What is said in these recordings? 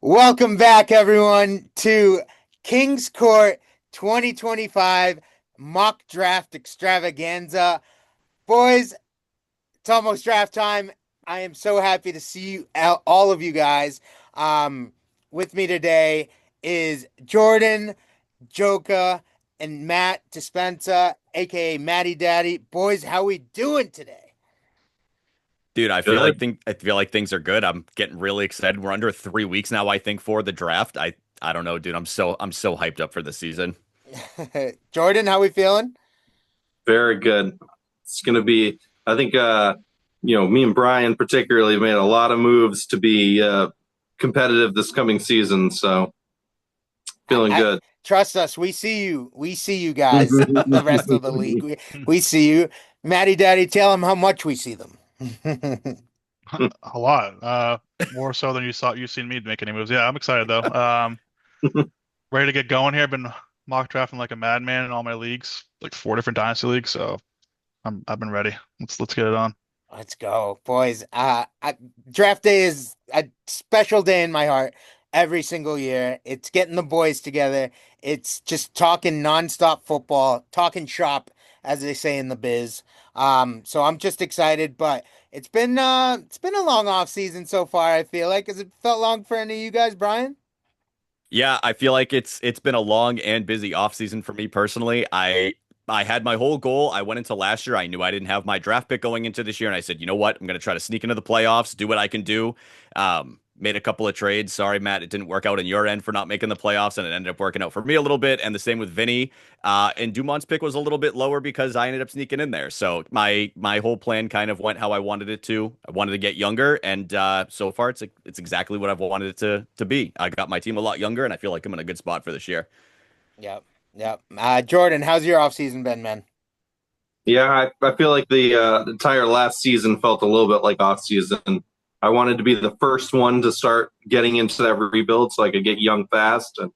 Welcome back, everyone, to King's Court 2025 Mock Draft Extravaganza. Boys, it's almost draft time. I am so happy to see you, all of you guys. Um, with me today is Jordan, Joka, and Matt Dispenza, aka Matty Daddy. Boys, how we doing today? Dude, Good. I feel like things are good. I'm getting really excited. We're under 3 weeks now, I think, for the draft. I don't know, dude. I'm so hyped up for this season. Jordan, how we feeling? Very good. It's going to be, I think, me and Brian particularly made a lot of moves to be competitive this coming season. So feeling I good. trust us. We see you. We see you guys. The rest of the league. We see you. Matty Daddy, tell them how much we see them. A lot. More so than you've seen me make any moves. Yeah, I'm excited though. Ready to get going here. Been mock drafting like a madman in all my leagues, like four different dynasty leagues. So I've been ready. Let's get it on. Let's go, boys. Draft day is a special day in my heart every single year. It's getting the boys together. It's just talking nonstop football, talking shop, as they say in the biz. So I'm just excited, but it's been a long off season so far, I feel like. Has it felt long for any of you guys, Brian? Yeah, I feel like it's been a long and busy offseason for me personally. I had my whole goal. I went into last year. I knew I didn't have my draft pick going into this year, and I said, you know what? I'm going to try to sneak into the playoffs, do what I can do. Made a couple of trades. Sorry, Matt, it didn't work out on your end for not making the playoffs, and it ended up working out for me a little bit. And the same with Vinny. And Dumont's pick was a little bit lower because I ended up sneaking in there. So my whole plan kind of went how I wanted it to. I wanted to get younger, and so far it's exactly what I've wanted it to be. I got my team a lot younger, and I feel like I'm in a good spot for this year. Yep. Yep. Jordan, how's your off season been, man? Yeah, I feel like the entire last season felt a little bit like off season. I wanted to be the first one to start getting into that rebuild so I could get young fast. And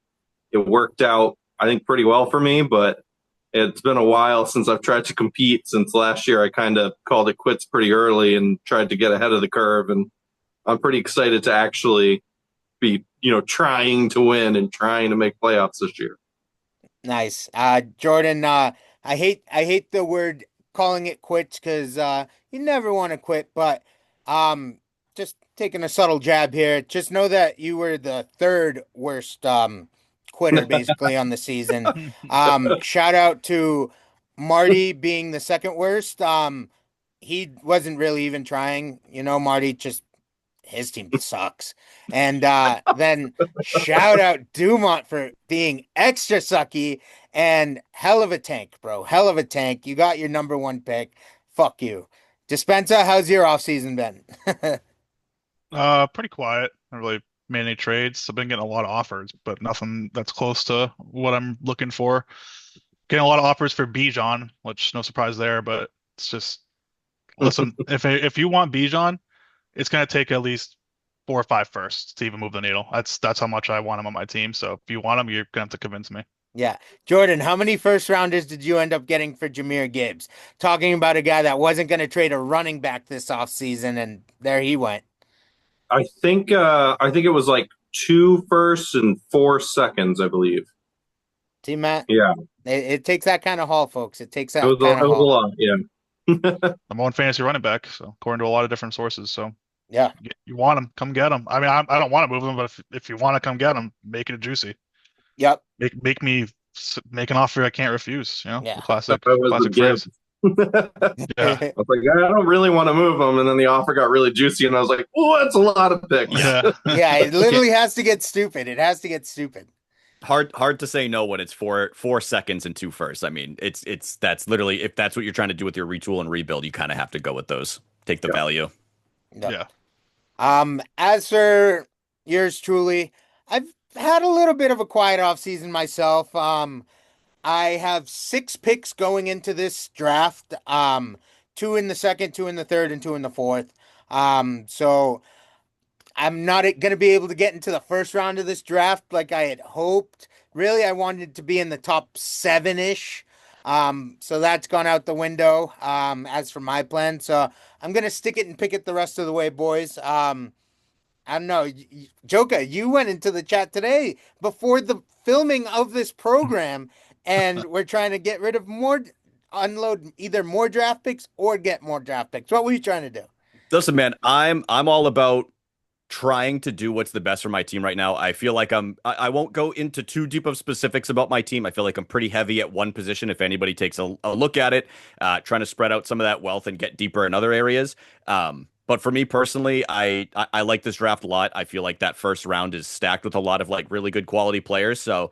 it worked out, I think, pretty well for me, but it's been a while since I've tried to compete. Since last year, I kind of called it quits pretty early and tried to get ahead of the curve. And I'm pretty excited to actually be, trying to win and trying to make playoffs this year. Nice. Jordan, I hate the word calling it quits because you never want to quit, but just taking a subtle jab here. Just know that you were the third worst quitter basically on the season. Shout out to Marty being the second worst. He wasn't really even trying, Marty just his team sucks. And then shout out Dumont for being extra sucky and hell of a tank, bro. Hell of a tank. You got your number one pick. Fuck you. Dispensa, how's your offseason been? Pretty quiet. Not really made any trades. I've been getting a lot of offers, but nothing that's close to what I'm looking for. Getting a lot of offers for Bijan, which no surprise there, but it's just listen, if you want Bijan, it's gonna take at least four or five firsts to even move the needle. That's how much I want him on my team. So if you want him, you're gonna have to convince me. Yeah. Jordan, how many first rounders did you end up getting for Jameer Gibbs? Talking about a guy that wasn't going to trade a running back this offseason, and there he went. I think it was like two firsts and 4 seconds, I believe. See, Matt? Yeah, It takes that kind of haul, folks. It takes it that was kind it of was a haul. lot. Yeah. I'm on fantasy running back, so according to a lot of different sources. So Yeah. you want him, come get him. I mean, I don't want to move him, but if you want to come get him, make it juicy. Yep. Make me make an offer I can't refuse. The Yeah. classic That was the classic gift. phrase. I Yeah, was like, I don't really want to move him, and then the offer got really juicy, and I was like, oh, that's a lot of picks. yeah. Yeah, it Can't, literally has to get stupid. It has to get stupid. hard to say no when it's 4 seconds and two firsts. I mean, it's that's literally if that's what you're trying to do with your retool and rebuild, you kind of have to go with those. Take the Yeah. value. Yep. Yeah. As for yours truly, I've had a little bit of a quiet off season myself. I have six picks going into this draft. Two in the second, two in the third, and two in the fourth. So I'm not going to be able to get into the first round of this draft like I had hoped. Really, I wanted to be in the top seven-ish. So that's gone out the window, as for my plan. So I'm going to stick it and pick it the rest of the way, boys. I don't know. Joka, you went into the chat today before the filming of this program, and we're trying to get rid of more, unload either more draft picks or get more draft picks. What were you trying to do? Listen, man, I'm all about trying to do what's the best for my team right now. I feel like I won't go into too deep of specifics about my team. I feel like I'm pretty heavy at one position. If anybody takes a look at it, trying to spread out some of that wealth and get deeper in other areas. But for me personally, I like this draft a lot. I feel like that first round is stacked with a lot of like really good quality players. So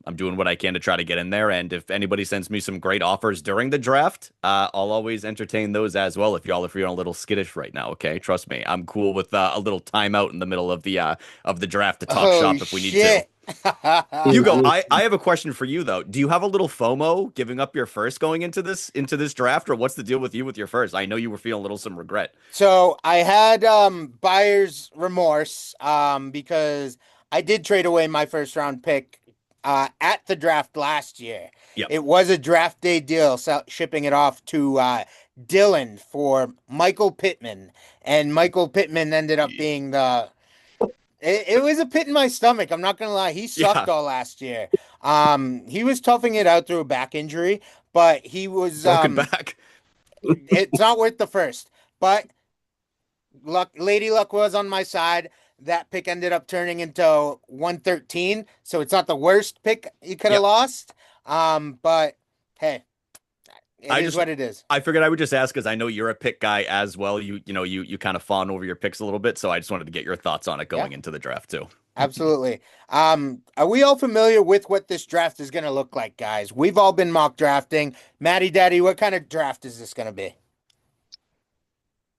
I'm doing what I can to try to get in there. And if anybody sends me some great offers during the draft, I'll always entertain those as well. If y'all are feeling a little skittish right now, okay, trust me, I'm cool with a little timeout in the middle of the draft to talk Oh shop if we need to. shit. Hugo, Mhm. I have a question for you though. Do you have a little FOMO giving up your first going into this draft, or what's the deal with you with your first? I know you were feeling a little some regret. So I had buyer's remorse because I did trade away my first round pick at the draft last year. Yep. It was a draft day deal, so shipping it off to Dylan for Michael Pittman, and Michael Pittman ended up Yeah. being the. It was a pit in my stomach. I'm not gonna lie. He sucked Yeah. all last year. He was toughing it out through a back injury, but he was Broken back. it's not worth the first. But Lady Luck was on my side. That pick ended up turning into 113, so it's not the worst pick you could have Yep. lost. But hey, it I is just what it is. I figured I would just ask because I know you're a pick guy as well. You kind of fawn over your picks a little bit, so I just wanted to get your thoughts on it Yeah, going into the draft too. absolutely. Are we all familiar with what this draft is going to look like, guys? We've all been mock drafting. Maddie Daddy, what kind of draft is this going to be?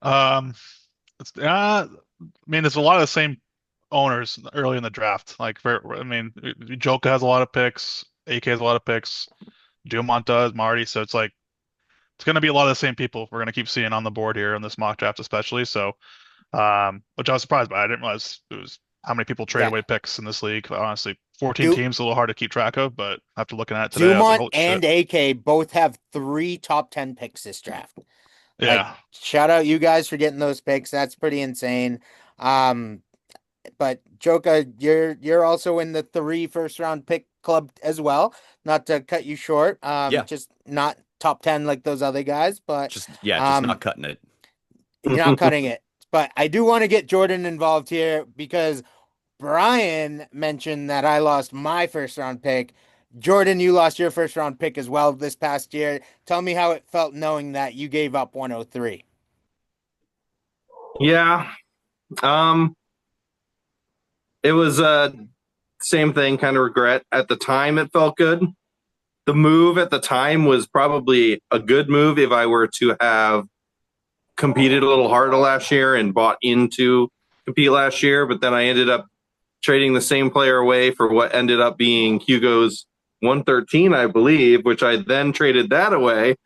Um, I mean, there's a lot of the same owners early in the draft. I mean, Joka has a lot of picks. AK has a lot of picks. Dumont does, Marty. So it's going to be a lot of the same people we're going to keep seeing on the board here in this mock draft, especially. So, which I was surprised by. I didn't realize it was how many people trade Yeah, away picks in this league. Honestly, 14 do teams, a little hard to keep track of, but after looking at it today, I was like, Dumont holy shit. and AK both have three top 10 picks this draft. Like, Yeah. shout out you guys for getting those picks. That's pretty insane. Um, but Joka, you're also in the three first round pick club as well. Not to cut you short. Yeah, Just not top 10 like those other guys, but just not um cutting it. you're not cutting it. But I do want to get Jordan involved here because Brian mentioned that I lost my first round pick. Jordan, you lost your first round pick as well this past year. Tell me how it felt knowing that you gave up 103. Yeah. Um, it was same thing, kind of regret. At the time, it felt good. The move at the time was probably a good move if I were to have competed a little harder last year and bought into compete last year. But then I ended up trading the same player away for what ended up being Hugo's 113, I believe, which I then traded that away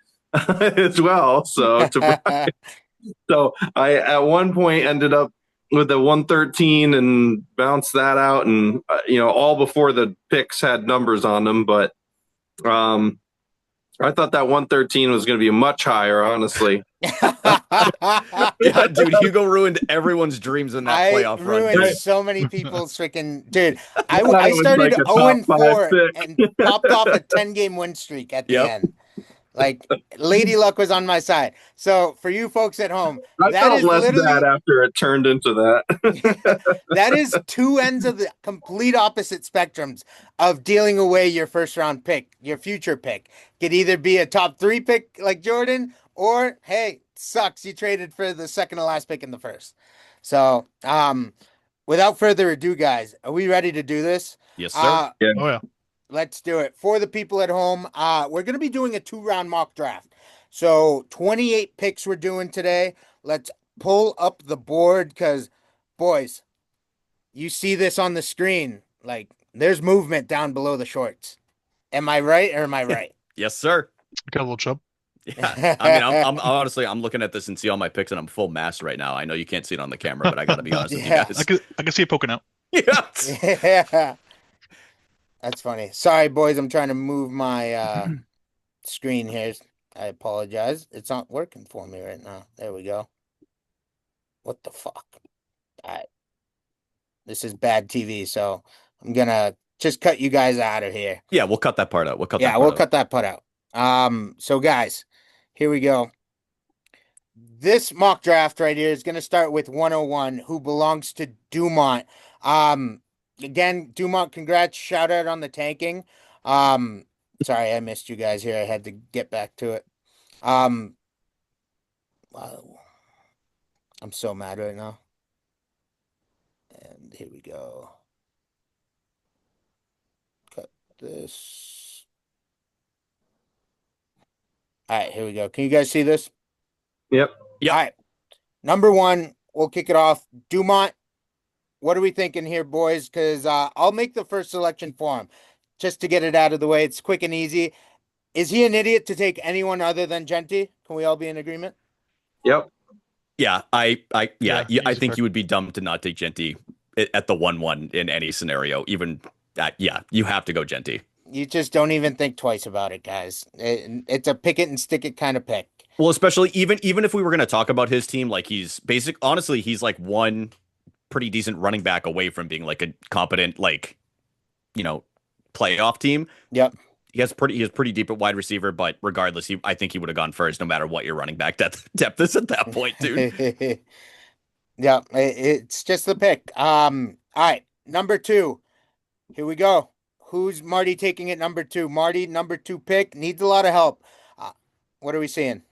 as well. So I at one point ended up with a 113 and bounced that out, and all before the picks had numbers on them. But I thought that 113 was going to be much higher, honestly. Yeah, dude, Hugo ruined everyone's dreams in that I playoff run ruined I, too. so many people's freaking dude. I thought I it was started like a 0 top and five 4 pick. and popped off a 10-game win streak at the Yep. end. Like Lady Luck was on my side. So for you folks at home, I that felt is less bad literally after it turned into that. that is two ends of the complete opposite spectrums of dealing away your first round pick, your future pick. Could either be a top three pick like Jordan, or hey, sucks, you traded for the second to last pick in the first. So, without further ado, guys, are we ready to do this? Yes, sir. Uh, Yeah. Oh yeah. let's do it. For the people at home, we're going to be doing a 2 round mock draft. So 28 picks we're doing today. Let's pull up the board because, boys, you see this on the screen. Like, there's movement down below the shorts. Am I right or am I right? Yes, sir. Got a little chub. Yeah. I mean, I'm honestly, I'm looking at this and see all my picks, and I'm full mass right now. I know you can't see it on the camera, but I got to be honest with you Yeah. guys. I can see it poking out. Yes. Yeah. That's funny. Sorry, boys. I'm trying to move my screen here. I apologize. It's not working for me right now. There we go. What the fuck? All right. This is bad TV, so I'm gonna just cut you guys out of here. Yeah, we'll cut that part out. We'll cut that Yeah, part we'll out. cut that part out. So guys, here we go. This mock draft right here is going to start with 101, who belongs to Dumont. Um, Again, Dumont, congrats, shout out on the tanking. Um, Sorry, I missed you guys here. I had to get back to it. Um, wow, I'm so mad right now. And here we go. Cut this. All right, here we go. Can you guys see this? Yep. Yep. All right. Number one, we'll kick it off. Dumont, what are we thinking here, boys? Because I'll make the first selection for him just to get it out of the way. It's quick and easy. Is he an idiot to take anyone other than Genty? Can we all be in agreement? Yep. Yeah, Yeah, I easy think pick. you would be dumb to not take Genty at the 1-1 in any scenario. Even yeah, you have to go Genty. You just don't even think twice about it, guys. It's a pick it and stick it kind of pick. Well, especially even if we were going to talk about his team, like he's basic. Honestly, he's like one pretty decent running back away from being like a competent like you know playoff team. Yep. He has pretty deep at wide receiver, but regardless, I think he would have gone first no matter what your running back depth is at that point, dude. Yeah, it's just the pick. All right, number two. Here we go. Who's Marty taking at number two? Marty, number two pick, needs a lot of help. Uh, what are we seeing?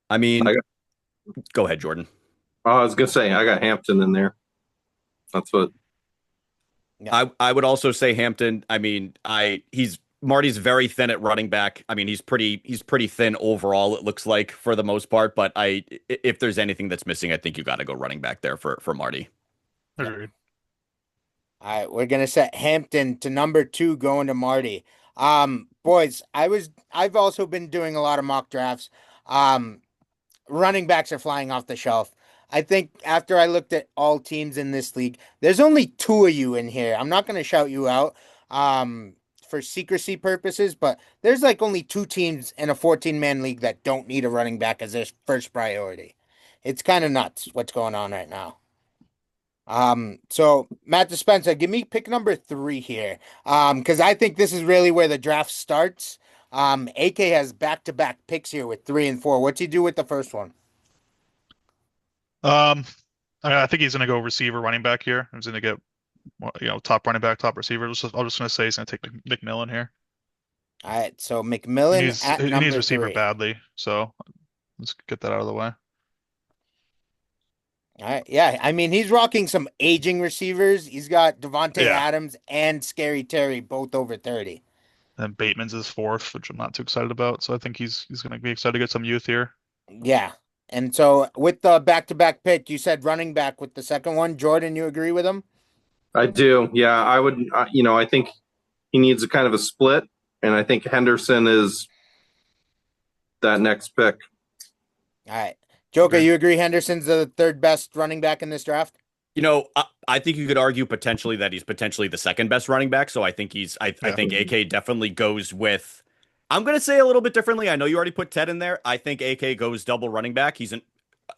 I mean, I got, go ahead, Jordan. I was gonna say I got Hampton in there. That's what. Yeah. I would also say Hampton. I mean, I he's Marty's very thin at running back. I mean, he's pretty thin overall. It looks like for the most part. But if there's anything that's missing, I think you got to go running back there for Marty. Agreed. All right, we're gonna set Hampton to number two, going to Marty. Boys, I've also been doing a lot of mock drafts. Um, Running backs are flying off the shelf. I think after I looked at all teams in this league, there's only two of you in here. I'm not gonna shout you out, for secrecy purposes, but there's like only two teams in a 14-man league that don't need a running back as their first priority. It's kind of nuts what's going on right now. So Matt Dispenza, give me pick number three here. Because I think this is really where the draft starts. AK has back-to-back picks here with 3 and 4. What's he do with the first one? Um, I think he's gonna go receiver, running back here. He's gonna get, top running back, top receiver. I'm just gonna say he's gonna take McMillan here. All right, so He McMillan needs at he needs number receiver three. badly, so let's get that out of the way. All right, yeah, I mean he's rocking some aging receivers. He's got Devontae Yeah, Adams and Scary Terry both over 30. and Bateman's his fourth, which I'm not too excited about. So I think he's gonna be excited to get some youth here. Yeah, and so with the back-to-back pick, you said running back with the second one. Jordan, you agree with him? I do. Yeah, I would. I think he needs a kind of a split, and I think Henderson is that next pick. All right, Joker, Agreed. you agree Henderson's the third best running back in this draft? I think you could argue potentially that he's potentially the second best running back. So I think I Yeah, think AK definitely goes with. I'm gonna say a little bit differently. I know you already put Ted in there. I think AK goes double running back.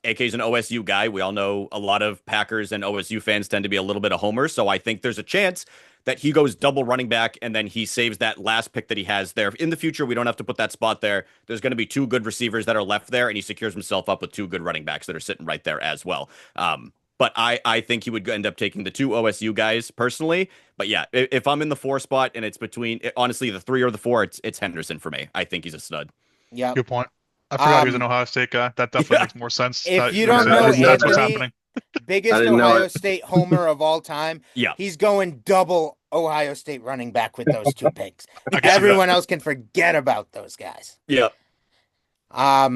AK's an OSU guy. We all know a lot of Packers and OSU fans tend to be a little bit of homers. So I think there's a chance that he goes double running back and then he saves that last pick that he has there. In the future, we don't have to put that spot there. There's going to be two good receivers that are left there, and he secures himself up with two good running backs that are sitting right there as well. But I think he would end up taking the two OSU guys personally. But yeah, if I'm in the four spot and it's between honestly the three or the four, it's Henderson for me. I think he's a stud. Yep. good point. I forgot he was an Um, Ohio State guy. That definitely Yeah. makes more sense. if That you you're don't gonna I know say didn't know that's what's that. Anthony, happening. I biggest didn't know Ohio it. State homer of all time, Yeah. he's going double Ohio State running back with those two picks. I can see that. Everyone else can forget about those guys. Yeah. All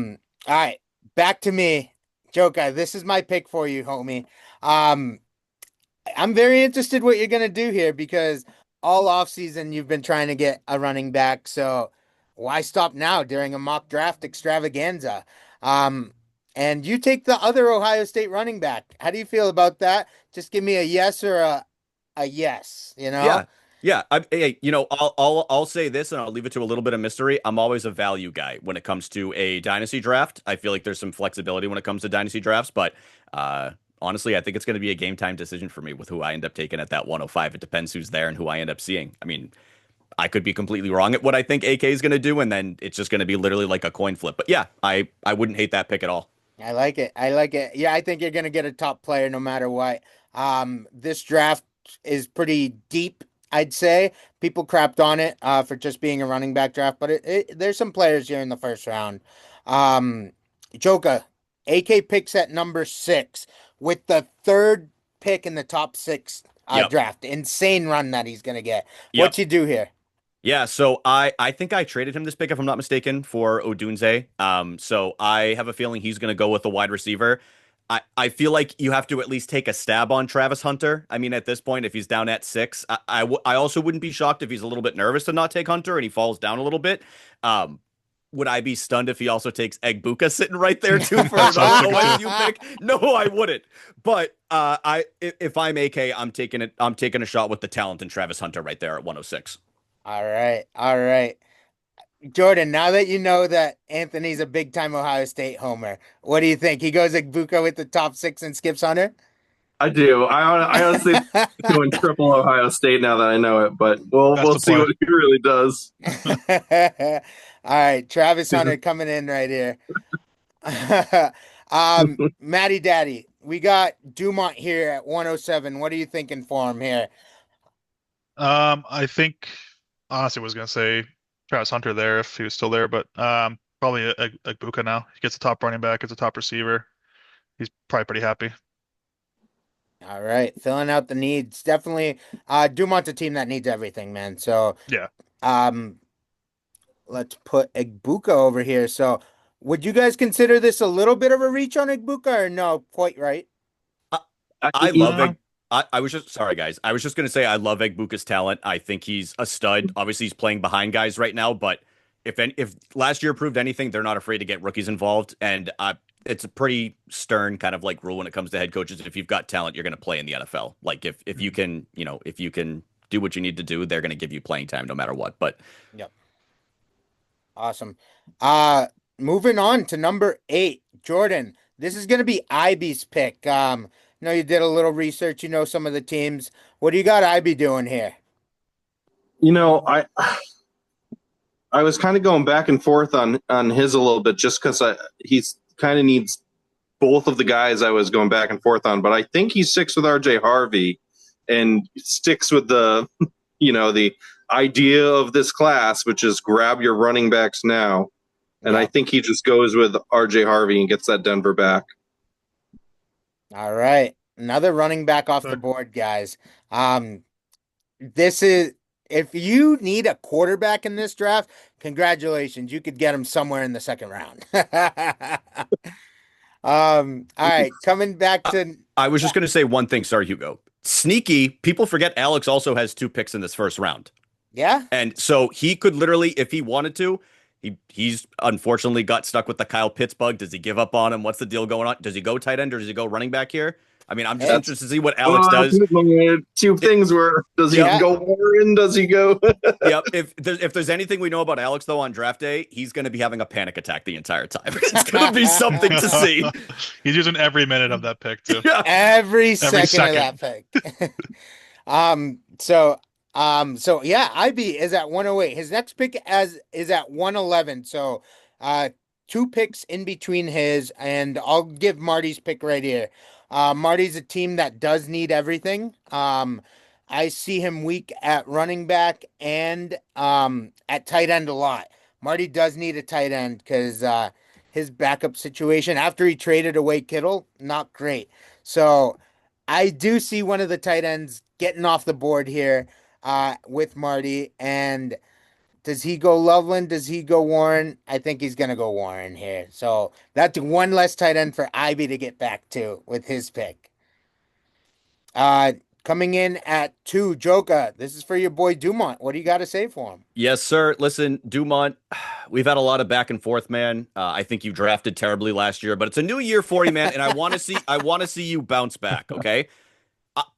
right, back to me. Joker, this is my pick for you, homie. Um, I'm very interested what you're gonna do here because all offseason you've been trying to get a running back, so why stop now during a mock draft extravaganza? Um, and you take the other Ohio State running back. How do you feel about that? Just give me a yes or a yes, you Yeah. know? Yeah. Hey, I'll say this and I'll leave it to a little bit of mystery. I'm always a value guy when it comes to a dynasty draft. I feel like there's some flexibility when it comes to dynasty drafts, but honestly, I think it's going to be a game time decision for me with who I end up taking at that 105. It depends who's there and who I end up seeing. I mean, I could be completely wrong at what I think AK is going to do, and then it's just going to be literally like a coin flip. But yeah, I wouldn't hate that pick at all. I like it. I like it. Yeah, I think you're gonna get a top player no matter what. This draft is pretty deep, I'd say. People crapped on it for just being a running back draft, but there's some players here in the first round. Um, Joka, AK picks at number 6 with the third pick in the top six Yep. draft. Insane run that he's gonna get. Yep. What you do here? Yeah, so I think I traded him this pick if I'm not mistaken for Odunze. So I have a feeling he's going to go with a wide receiver. I feel like you have to at least take a stab on Travis Hunter. I mean, at this point, if he's down at 6, I also wouldn't be shocked if he's a little bit nervous to not take Hunter and he falls down a little bit. Would I be stunned if he also takes Egbuka sitting right there too for That's what I another was thinking OSU pick? No, I wouldn't. But if I'm AK, I'm taking it. I'm taking a shot with the talent in Travis Hunter right there at 106. All right, all right. Jordan, now that you know that Anthony's a big time Ohio State homer, what do you think? He goes Egbuka with the top 6 and skips Hunter? I do. I honestly think he's going triple Ohio State now that I know it, but That's we'll the see play. what he really does. All right, Travis Hunter coming in right here. Matty Daddy, we got Dumont here at 107. What are you thinking for him here? I think honestly was gonna say Travis Hunter there if he was still there, but probably Egbuka now. He gets a top running back, gets a top receiver. He's probably pretty happy. All right, filling out the needs. Definitely, Dumont's a team that needs everything, man. So, Yeah. um, let's put Egbuka over here. So, would you guys consider this a little bit of a reach on Egbuka or no? Quite right. I, I, I love yeah, Egg. I was just sorry, guys. I was just gonna say I love Egbuka's talent. I think he's a stud. Obviously, he's playing behind guys right now, but if last year proved anything, they're not afraid to get rookies involved, and it's a pretty stern kind of like rule when it comes to head coaches. If you've got talent, you're gonna play in the NFL. Like if you can, if you can do what you need to do, they're gonna give you playing time no matter what. But Yep. Awesome. Uh, Moving on to number 8, Jordan. This is gonna be Ivy's pick. I know you did a little research. You know some of the teams. What do you got Ivy doing here? you know, I was kind of going back and forth on his a little bit just because he's kind of needs both of the guys I was going back and forth on, but I think he sticks with RJ Harvey and sticks with the the idea of this class, which is grab your running backs now. And I Yeah. think he just goes with RJ Harvey and gets that Denver back. All right. Another running back off the Sure. board, guys. Um, this is if you need a quarterback in this draft, congratulations. You could get him somewhere in the second round. All right, coming back I, to I was just gonna say one thing. Sorry, Hugo. Sneaky. People forget Alex also has 2 picks in this first round. yeah. And so he could literally, if he wanted to, he's unfortunately got stuck with the Kyle Pitts bug. Does he give up on him? What's the deal going on? Does he go tight end or does he go running back here? I mean, I'm just Hey, interested to see what Alex does. Two It- things were: does he Yeah. go Warren? Does he go? Yep. If there's anything we know about Alex though on draft day, he's going to be having a panic attack the entire time. It's going to be something to see. He's using every minute of that pick too. Yeah. every second second. of that pick. So yeah, IB is at 108. His next pick is at 111. So 2 picks in between his, and I'll give Marty's pick right here. Marty's a team that does need everything. I see him weak at running back and at tight end a lot. Marty does need a tight end because his backup situation after he traded away Kittle, not great. So I do see one of the tight ends getting off the board here with Marty. And does he go Loveland? Does he go Warren? I think he's going to go Warren here. So that's one less tight end for Ivy to get back to with his pick. Uh, Coming in at 2, Joka. This is for your boy Dumont. What do you got to say for him? Yes, sir. Listen, Dumont, we've had a lot of back and forth, man. I think you drafted terribly last year, but it's a new year for you, man, and I want to see you bounce back, okay?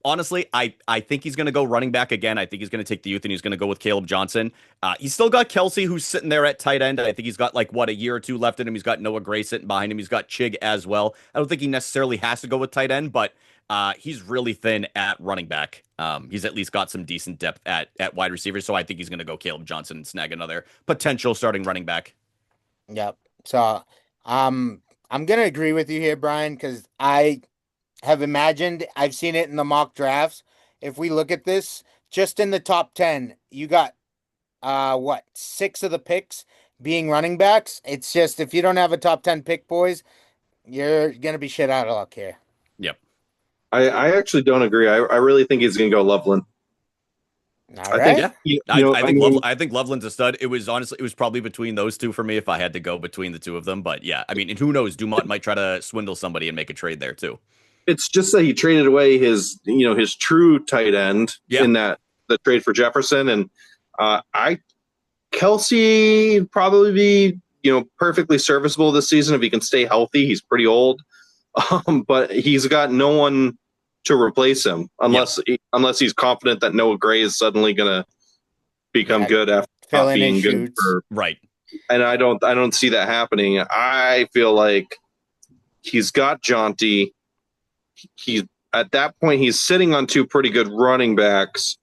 Honestly, I think he's going to go running back again. I think he's going to take the youth and he's going to go with Caleb Johnson. He's still got Kelsey, who's sitting there at tight end. I think he's got like what, a year or two left in him. He's got Noah Gray sitting behind him. He's got Chig as well. I don't think he necessarily has to go with tight end, but he's really thin at running back. He's at least got some decent depth at wide receiver, so I think he's going to go Caleb Johnson and snag another potential starting running back. Yep. So, I'm gonna agree with you here, Brian, because I have imagined, I've seen it in the mock drafts. If we look at this, just in the top 10, you got what, six of the picks being running backs. It's just if you don't have a top 10 pick, boys, you're gonna be shit out of luck here. Yep. I actually don't agree. I really think he's going to go Loveland. All I think right. Yeah. I think Loveland's a stud. It was probably between those two for me if I had to go between the two of them. But yeah, I mean, and who knows? Dumont might try to swindle somebody and make a trade there too. it's just that he traded away his true tight end Yeah. in the trade for Jefferson, and I Kelsey probably be perfectly serviceable this season if he can stay healthy. He's pretty old, but he's got no one to replace him unless he's confident that Noah Gray is suddenly going to become good after Fill not in being his good shoots. for. Right. And I don't see that happening. I feel like he's got Jaunty. He's at that point he's sitting on two pretty good running backs,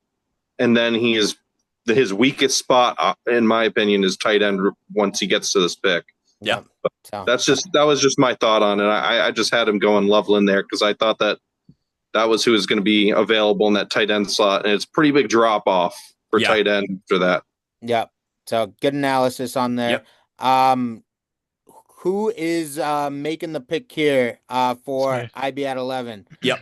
and then his weakest spot, in my opinion, is tight end once he gets to this pick. Yeah. So, That was just my thought on it. I just had him going Loveland there because I thought that was who was going to be available in that tight end slot, and it's a pretty big drop off for tight end after that. Yep. So good analysis on there. Yep. Who is making the pick here for me. IB at 11? Yep.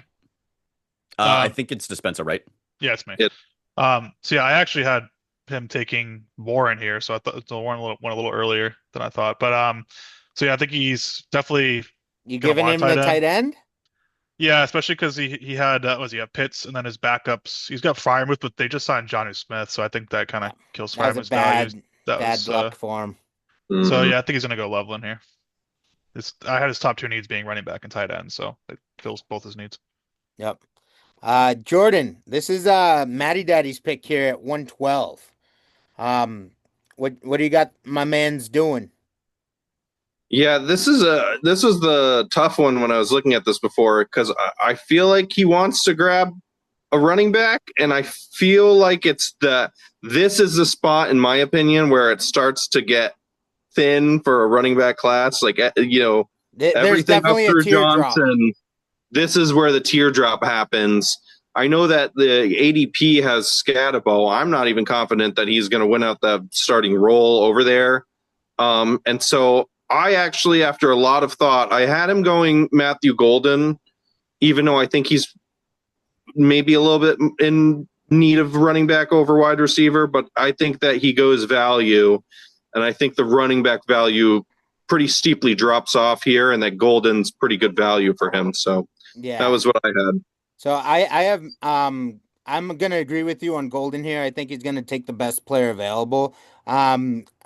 I think it's Dispenza, right? Yeah, it's me. It- So yeah, I actually had him taking Warren here, so I thought the Warren went a little earlier than I thought. But so yeah, I think he's definitely You gonna giving want him tight the end. tight end? Yeah, especially because he had he had Pitts and then his backups. He's got Fryermuth, but they just signed Johnny Smith, so I think that kind of kills That was a Fryermuth's values. That bad was luck for him. so Mhm. yeah, I think he's gonna go Loveland here. I had his top two needs being running back and tight end, so it fills both his needs. Yep. Jordan, this is Matty Daddy's pick here at 112. What do you got my man's doing? Yeah, this was the tough one when I was looking at this before because I feel like he wants to grab a running back, and I feel like this is the spot, in my opinion, where it starts to get thin for a running back class. Like There's everything up definitely a through teardrop. Johnson, this is where the teardrop happens. I know that the ADP has Scatabo. I'm not even confident that he's going to win out the starting role over there. And so I actually, after a lot of thought, I had him going Matthew Golden, even though I think he's maybe a little bit in need of running back over wide receiver, but I think that he goes value, and I think the running back value pretty steeply drops off here, and that Golden's pretty good value for him. So Yeah. that was what I had. So I have I'm gonna agree with you on Golden here. I think he's gonna take the best player available.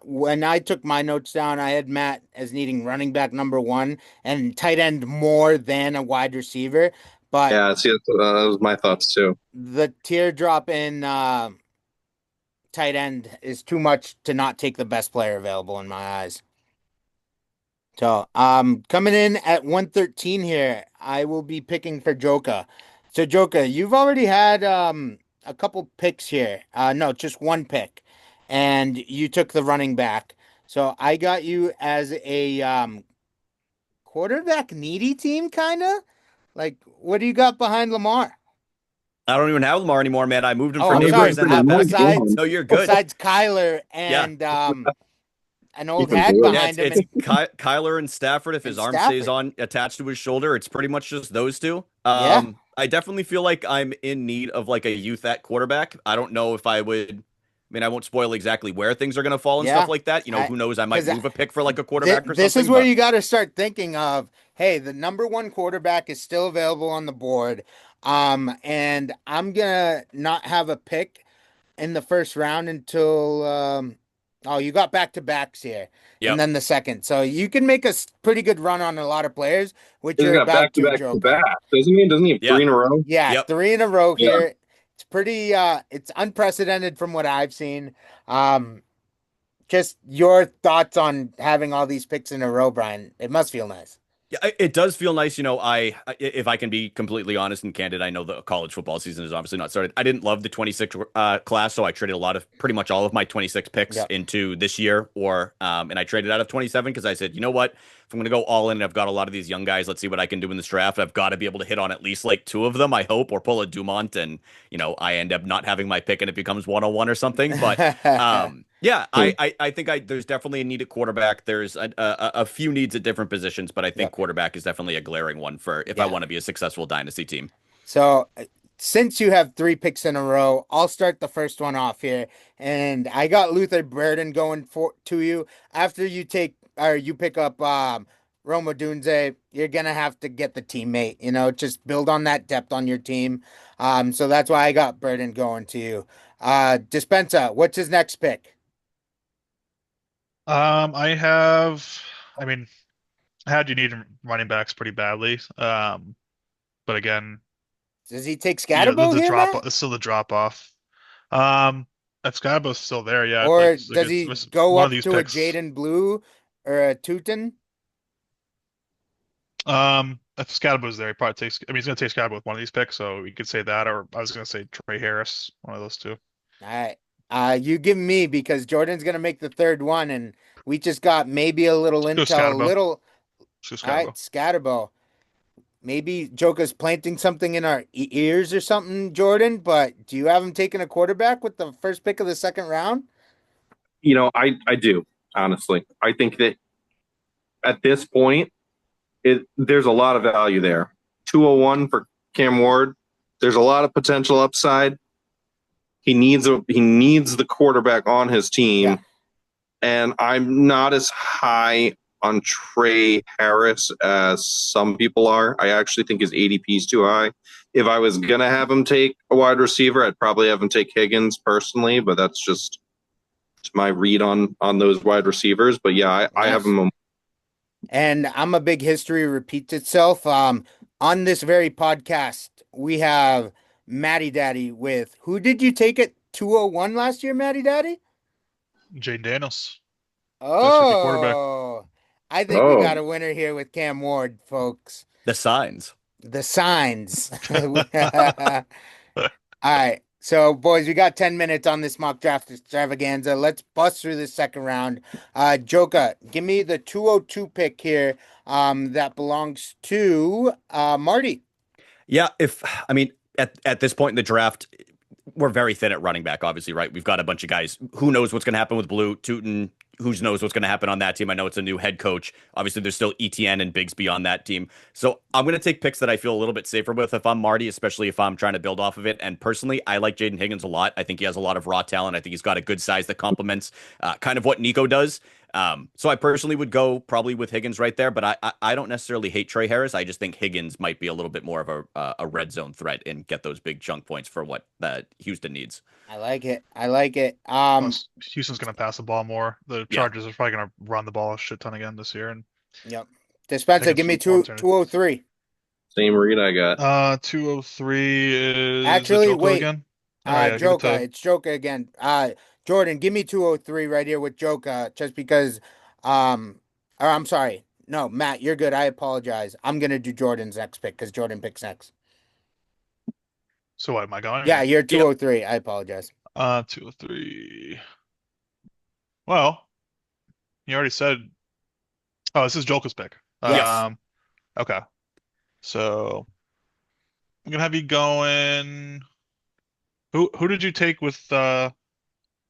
When I took my notes down, I had Matt as needing running back number one and tight end more than a wide receiver. But Yeah, see, that was my thoughts too. the teardrop in tight end is too much to not take the best player available in my eyes. So coming in at 113 here, I will be picking for Joka. So Joka, you've already had a couple picks here. No, just one pick. And you took the running back. So I got you as a quarterback needy team, kind of? Like, what do you got behind Lamar? I don't even have Lamar anymore, man. I moved him Oh, for I'm neighbors sorry. and that back. Besides, No, you're good. besides Kyler Yeah. and an old Even hag worse. Yeah, behind him. it's Kyler and Stafford. If his And arm Stafford. stays on attached to his shoulder, it's pretty much just those two. Yeah. I definitely feel like I'm in need of like a youth at quarterback. I don't know if I would. I mean, I won't spoil exactly where things are going to fall and Yeah. stuff like that. You know, who knows? I might 'cause move a pick for like a quarterback or This something. is where but- you got to start thinking of, hey, the number one quarterback is still available on the board. And I'm gonna not have a pick in the first round until Oh, you got back to backs here, and Yep. then the second. So you can make a pretty good run on a lot of players, which He's you're got about back to to, back to Joker. back, doesn't he? Doesn't he have Yeah. three in a row? Yeah, Yep. three in a row Yeah. here. It's pretty it's unprecedented from what I've seen. Um, just your thoughts on having all these picks in a row, Brian. It must feel nice. Yeah, it does feel nice. If I can be completely honest and candid, I know the college football season is obviously not started. I didn't love the 26 class, so I traded pretty much all of my 26 picks Yep. into this year, and I traded out of 27 because I said, you know what, if I'm going to go all in, and I've got a lot of these young guys. Let's see what I can do in this draft. I've got to be able to hit on at least like two of them, I hope, or pull a Dumont, and I end up not having my pick and it becomes 101 or something. But yeah, I think there's definitely a need at quarterback. There's a few needs at different positions, but I think Yep. quarterback is definitely a glaring one for if I Yeah. want to be a successful dynasty team. So since you have three picks in a row, I'll start the first one off here. And I got Luther Burden going for to you. After you take or you pick up Roma Dunze, you're gonna have to get the teammate, just build on that depth on your team. So that's why I got Burden going to you. Dispensa, what's his next pick? I have, I mean, how do you need running backs pretty badly? But again, Does he take the, Scatterbo the here, drop Matt? it's still the drop off. Um, if Skybo's still there, yeah, like Or does he go one of up these to a picks. Jaden Blue or a Tootin? If Scadabo's there, he probably takes. I mean, he's gonna take Scadabo with one of these picks, so you could say that, or I was gonna say Trey Harris, one of those two. All right. You give me because Jordan's gonna make the third one, and we just got maybe a little Let's go intel, a Scadabo. little. Let's go All right, Scadabo. Scatterbo. Maybe Joker's planting something in our ears or something, Jordan. But do you have him taking a quarterback with the first pick of the second round? I do, honestly. I think that at this point, there's a lot of value there. 201 for Cam Ward. There's a lot of potential upside. He needs the quarterback on his Yeah. team, and I'm not as high on Trey Harris as some people are. I actually think his ADP is too high. If I was gonna have him take a wide receiver, I'd probably have him take Higgins personally, but that's just my read on those wide receivers. But yeah, I have Nice. him. And I'm a big history repeats itself. On this very podcast, we have Matty Daddy with who did you take at 201 last year, Matty Daddy? Jaden Daniels, best rookie quarterback. Oh, I think we got Oh, a winner here with Cam Ward, folks. The signs. The signs. All right. So, boys, we got 10 minutes on this mock draft extravaganza. Let's bust through this second round. Joka, give me the 202 pick here that belongs to Marty. Yeah, if I mean at this point in the draft, we're very thin at running back, obviously, right? We've got a bunch of guys. Who knows what's going to happen with Blue, Tootin? Who knows what's going to happen on that team? I know it's a new head coach. Obviously, there's still ETN and Bigsby on that team. So I'm going to take picks that I feel a little bit safer with if I'm Marty, especially if I'm trying to build off of it. And personally, I like Jaden Higgins a lot. I think he has a lot of raw talent. I think he's got a good size that complements kind of what Nico does. So I personally would go probably with Higgins right there, but I don't necessarily hate Trey Harris. I just think Higgins might be a little bit more of a red zone threat and get those big chunk points for what Houston needs. I like it. I like it. Plus, Houston's gonna pass the ball more. The Yeah. Chargers are probably gonna run the ball a shit ton again this year, and Yep. Dispenser, give Higgins me will more opportunity. 203. same read I got. 203 is the Actually, Joko wait. again. Oh yeah, give it Joka. to It's Joka again. Jordan, give me 203 right here with Joka, just because. Or I'm sorry. No, Matt, you're good. I apologize. I'm gonna do Jordan's next pick because Jordan picks next. So what am I going Yeah, or you're Yep. 203. I apologize. 203? Well, you already said. Oh, this is Joko's pick. Yes. Okay. So I'm gonna have you going. Who did you take with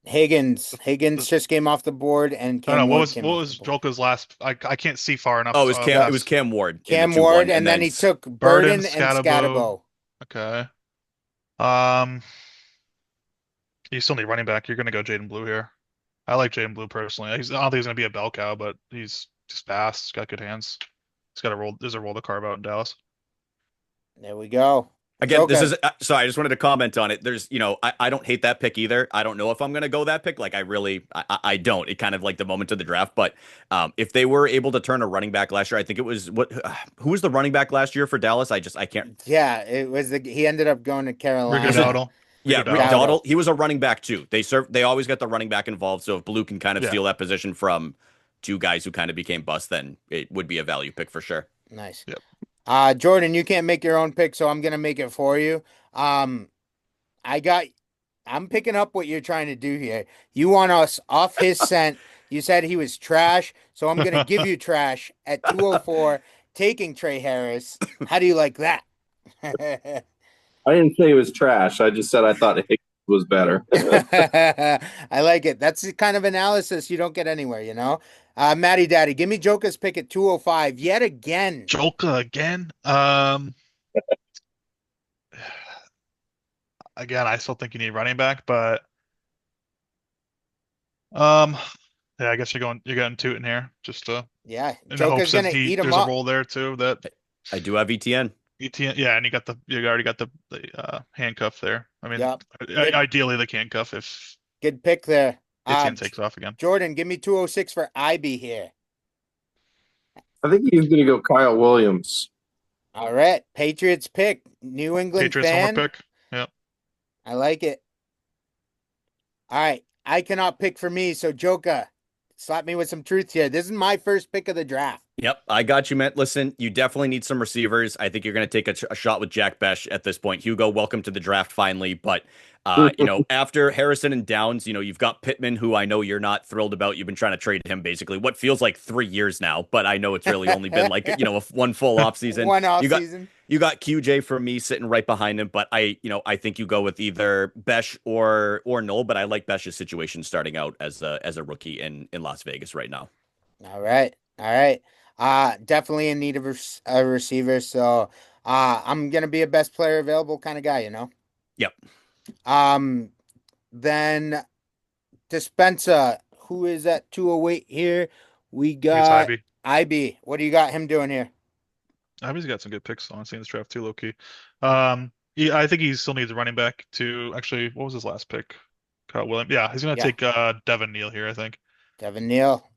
Higgins. the, Higgins the just came off the board, and no, no, Cam what Ward was came what off the was board. Joko's last? I can't see far enough Oh, it was past Cam Ward in the Cam two Ward, one, and and then then he took Burden, Burden and Scatabo. Scatabo. Okay. Um, you still need running back. You're gonna go Jaden Blue here. I like Jaden Blue personally. I don't think he's gonna be a bell cow, but he's just fast. He's got good hands. He's got a roll. There's a roll to carve out in Dallas. There we go. Again, this Joker. is sorry, I just wanted to comment on it. There's, I don't hate that pick either. I don't know if I'm going to go that pick. Like, I don't. It kind of like the moment of the draft. But if they were able to turn a running back last year, I think it was who was the running back last year for Dallas? I can't. Yeah, it was he ended up going to Rico Was it? Carolina. Dowdle. Yeah, Rico Rick Dowdle. Dowdle. Dowdle. He was a running back too. They always got the running back involved. So if Blue can kind of Yeah. steal that position from two guys who kind of became bust, then it would be a value pick for sure. Nice. Yep. Jordan, you can't make your own pick, so I'm gonna make it for you. Um, I got I'm picking up what you're trying to do here. You want us off his scent. You said he was trash, so I'm gonna give you trash at 204, taking Trey Harris. How do you like that? I didn't say it was trash. I just said I thought Higgins was better. I like it. That's the kind of analysis you don't get anywhere, you know? Matty Daddy, give me Joker's pick at 205 yet again. Joker again. Again, I still think you need running back, but um, yeah, I guess you're going two in here just Yeah, in the Joker's hopes that gonna eat him there's a up. role there too that I do have ETN. ETN, yeah, and you already got the handcuff there. I mean, Yep. Good ideally the handcuff if good pick there. ETN takes off again. Jordan, give me 206 for IB here. I think he's going to go Kyle Williams. All right. Patriots pick. New England Patriots homer fan. pick. Yep. I like it. All right. I cannot pick for me, so Joker, slap me with some truth here. This is my first pick of the draft. Yep, I got you, man. Listen, you definitely need some receivers. I think you're going to take a shot with Jack Besh at this point. Hugo, welcome to the draft finally. But, after Harrison and Downs, you've got Pittman, who I know you're not thrilled about. You've been trying to trade him basically what feels like 3 years now, but I know it's really only been like, one full offseason. One off You got season. you got QJ for me sitting right behind him, but I think you go with either Besh or Noel, but I like Besh's situation starting out as a rookie in Las Vegas right now. All right. All right. Definitely in need of a receiver. So I'm gonna be a best player available kind of guy, you know? Yep. Then Dispensa, who is at 208 here? We I think it's got Ivy. IB. What do you got him doing here? Ivy's got some good picks honestly in this draft too, low key. I think he still needs a running back to actually. What was his last pick? Kyle Williams. Yeah, he's gonna Yeah. take Devin Neal here, I think. Devin Neal.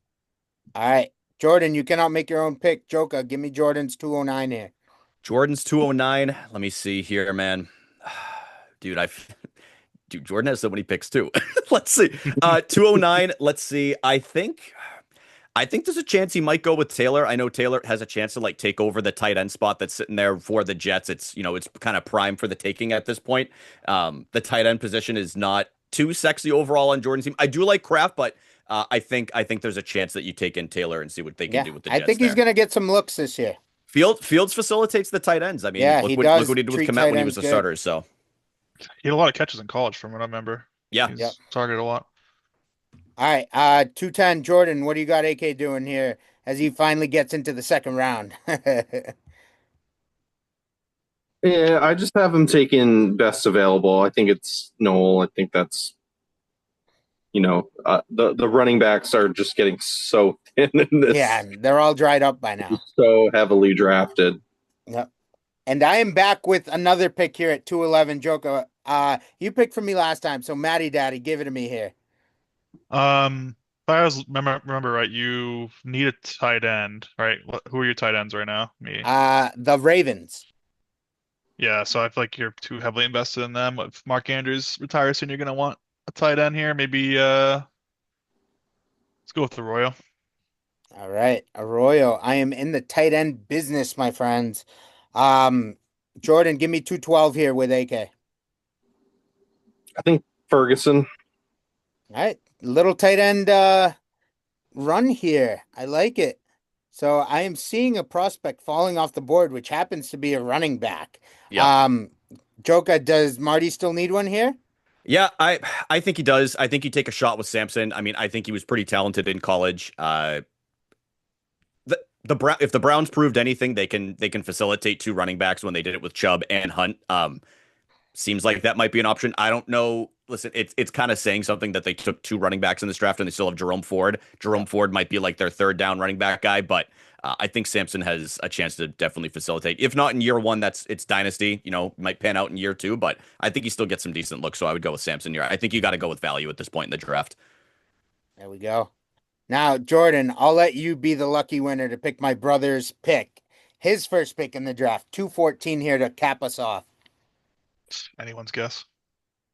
All right. Jordan, you cannot make your own pick. Joker, give me Jordan's 209 here. Jordan's 209. Let me see here, man. Dude, Jordan has so many picks too. Let's see. 209. Let's see. I think there's a chance he might go with Taylor. I know Taylor has a chance to like take over the tight end spot that's sitting there for the Jets. It's kind of prime for the taking at this point. The tight end position is not too sexy overall on Jordan's team. I do like Kraft, but I think there's a chance that you take in Taylor and see what they can Yeah, do with the I Jets think he's there. gonna get some looks this year. Fields facilitates the tight ends. I mean, Yeah, look he what does he did with treat Komet tight when he ends was a good. starter. So He had a lot of catches in college, from what I remember. yeah, He's Yep. targeted a lot. All right. 210 Jordan, what do you got AK doing here as he finally gets into the second round? Yeah, I just have him taking best available. I think it's Noel. I think that's the running backs are just getting so thin in this, Yeah, they're all dried up by now. so heavily drafted. Yep. And I am back with another pick here at 211 Joker. You picked for me last time, so Matty Daddy, give it to me here. If I was remember right, you need a tight end, right? Who are your tight ends right now? Me. The Ravens. Yeah, so I feel like you're too heavily invested in them. If Mark Andrews retires soon, you're gonna want a tight end here. Maybe let's go with Arroyo. All right, Arroyo. I am in the tight end business, my friends. Jordan, give me 212 here with AK. I think Ferguson. All right, little tight end run here. I like it. So I am seeing a prospect falling off the board, which happens to be a running back. yeah. Joker, does Marty still need one here? Yeah, I think he does. I think you take a shot with Sampson. I mean, I think he was pretty talented in college. If the Browns proved anything, they can facilitate two running backs when they did it with Chubb and Hunt. Seems like that might be an option. I don't know. Listen, it's kind of saying something that they took two running backs in this draft and they still have Jerome Ford. Jerome Ford might be like their third down running back guy, but I think Samson has a chance to definitely facilitate. If not in year one, it's dynasty. Might pan out in year two, but I think he still gets some decent looks. So I would go with Samson here. I think you got to go with value at this point in the draft. There we go. Now, Jordan, I'll let you be the lucky winner to pick my brother's pick. His first pick in the draft, 214 here to cap us off. Anyone's guess.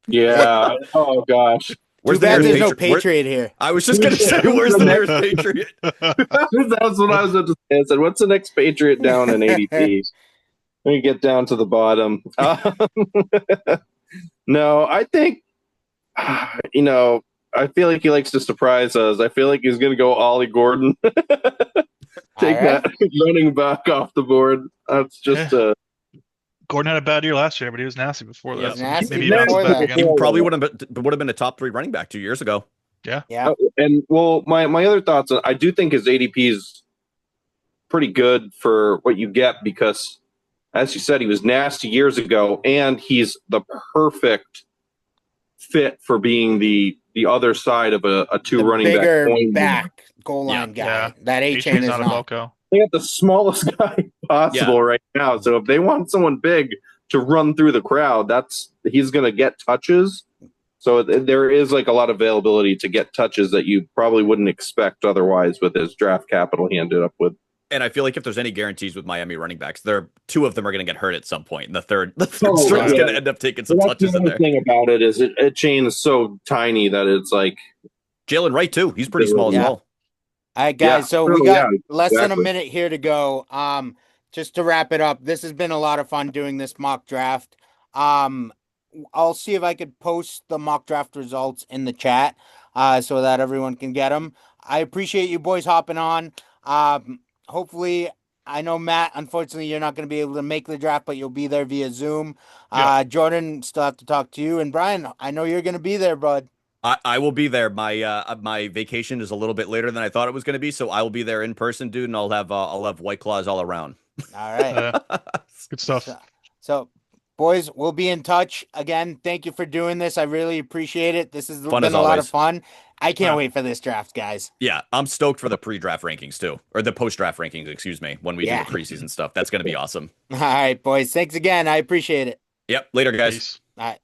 Yeah. Oh gosh. Too Where's the bad nearest there's no Patri- where- Patriot here. I was just gonna say, where's the nearest Patriot? That's what I was about to say. I said, "What's the next Patriot down in ADP?" Let me get down to the bottom. No, I think I feel like he likes to surprise us. I feel like he's going to go Ollie Gordon. Take All right. that running back off the board. That's just Gordon had a bad year last year, but he was nasty before He that. was So nasty maybe he bounces before back that. again. He probably would have been a top 3 running back 2 years ago. Yeah. Yeah. And well, my other thoughts. I do think his ADP is pretty good for what you get because, as you said, he was nasty years ago, and he's the perfect fit for being the other side of a two The running bigger back coin. back goal line guy. Yeah. That A-Chain HP's is not a not. Velco. They got the smallest guy possible right now. So if they want someone big to run through the crowd, he's going to get touches. So there is like a lot of availability to get touches that you probably wouldn't expect otherwise with his draft capital he ended up with. And I feel like if there's any guarantees with Miami running backs, two of them are going to get hurt at some point. And the third string's yeah. going to end up taking some touches in The there. thing about it is it chain is so tiny that it's like Jalen Wright too. He's pretty small as Yeah. well. All right, guys. Yeah. So we got less than a exactly. minute here to go. Just to wrap it up, this has been a lot of fun doing this mock draft. I'll see if I could post the mock draft results in the chat, so that everyone can get them. I appreciate you boys hopping on. Hopefully, I know Matt, unfortunately, you're not going to be able to make the draft, but you'll be there via Zoom. Yeah. Jordan, still have to talk to you, and Brian, I know you're going to be there, bud. I will be there. My vacation is a little bit later than I thought it was going to be, so I will be there in person, dude, and I'll have White Claws all around. All right. Good stuff. So, boys, we'll be in touch again. Thank you for doing this. I really appreciate it. This has Fun been as a lot of always. fun. I can't Yeah. wait for this draft, guys. Yeah, I'm stoked for the pre-draft rankings too, or the post-draft rankings, excuse me, when we Yeah. do the preseason stuff. That's going to be awesome. All right, boys. Thanks again. I appreciate it. Yep. Later, guys. Peace. All right.